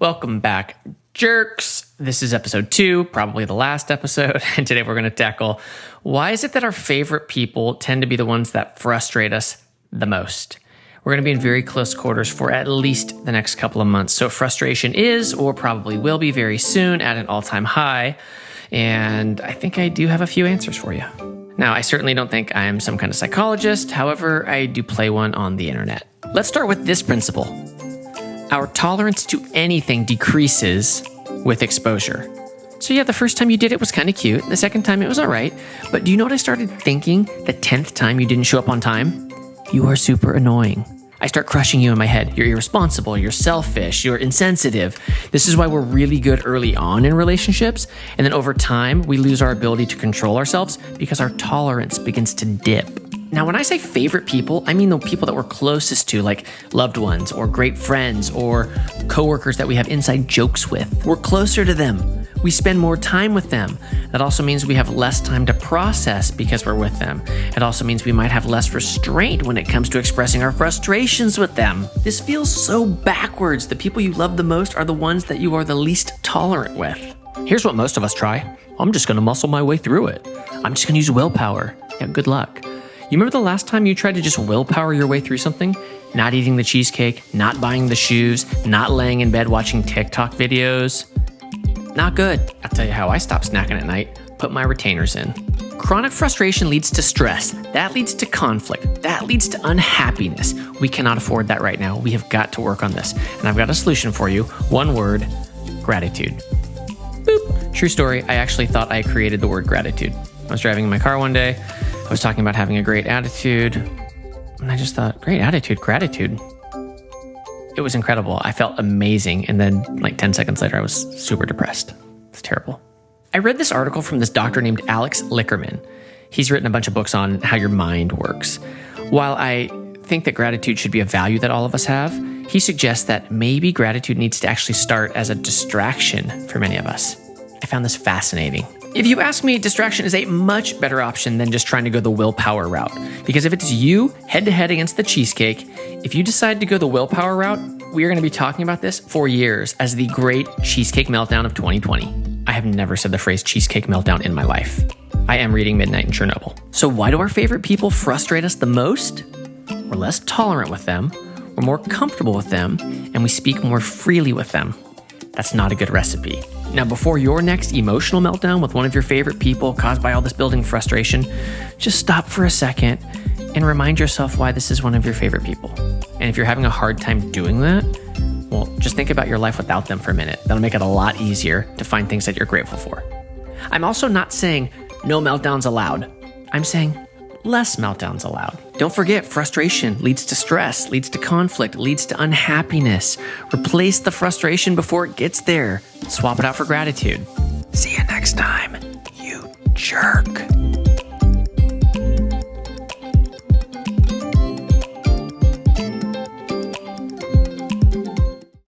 Welcome back, jerks. This is episode 2, probably the last episode. And today we're going to tackle, why is it that our favorite people tend to be the ones that frustrate us the most? We're going to be in very close quarters for at least the next couple of months. So frustration is, or probably will be very soon, at an all-time high. And I think I do have a few answers for you. Now, I certainly don't think I am some kind of psychologist. However, I do play one on the internet. Let's start with this principle. Our tolerance to anything decreases with exposure. So yeah, the first time you did it was kind of cute. The second time it was all right. But do you know what I started thinking the 10th time you didn't show up on time? You are super annoying. I start crushing you in my head. You're irresponsible, you're selfish, you're insensitive. This is why we're really good early on in relationships. And then over time, we lose our ability to control ourselves because our tolerance begins to dip. Now, when I say favorite people, I mean the people that we're closest to, like loved ones or great friends or coworkers that we have inside jokes with. We're closer to them. We spend more time with them. That also means we have less time to process because we're with them. It also means we might have less restraint when it comes to expressing our frustrations with them. This feels so backwards. The people you love the most are the ones that you are the least tolerant with. Here's what most of us try. I'm just gonna muscle my way through it. I'm just gonna use willpower. Yeah, good luck. You remember the last time you tried to just willpower your way through something? Not eating the cheesecake, not buying the shoes, not laying in bed watching TikTok videos. Not good. I'll tell you how I stopped snacking at night. Put my retainers in. Chronic frustration leads to stress. That leads to conflict. That leads to unhappiness. We cannot afford that right now. We have got to work on this. And I've got a solution for you. One word: gratitude. Boop. True story. I actually thought I created the word gratitude. I was driving in my car one day. I was talking about having a great attitude, and I just thought, great attitude, gratitude. It was incredible. I felt amazing. And then like 10 seconds later, I was super depressed. It's terrible. I read this article from this doctor named Alex Lickerman. He's written a bunch of books on how your mind works. While I think that gratitude should be a value that all of us have, he suggests that maybe gratitude needs to actually start as a distraction for many of us. I found this fascinating. If you ask me, distraction is a much better option than just trying to go the willpower route. Because if it's you head-to-head against the cheesecake, if you decide to go the willpower route, we are going to be talking about this for years as the great cheesecake meltdown of 2020. I have never said the phrase cheesecake meltdown in my life. I am reading Midnight in Chernobyl. So why do our favorite people frustrate us the most? We're less tolerant with them, we're more comfortable with them, and we speak more freely with them. That's not a good recipe. Now, before your next emotional meltdown with one of your favorite people caused by all this building frustration, just stop for a second and remind yourself why this is one of your favorite people. And if you're having a hard time doing that, well, just think about your life without them for a minute. That'll make it a lot easier to find things that you're grateful for. I'm also not saying no meltdowns allowed. I'm saying less meltdowns allowed. Don't forget, frustration leads to stress, leads to conflict, leads to unhappiness. Replace the frustration before it gets there. Swap it out for gratitude. See you next time, you jerk.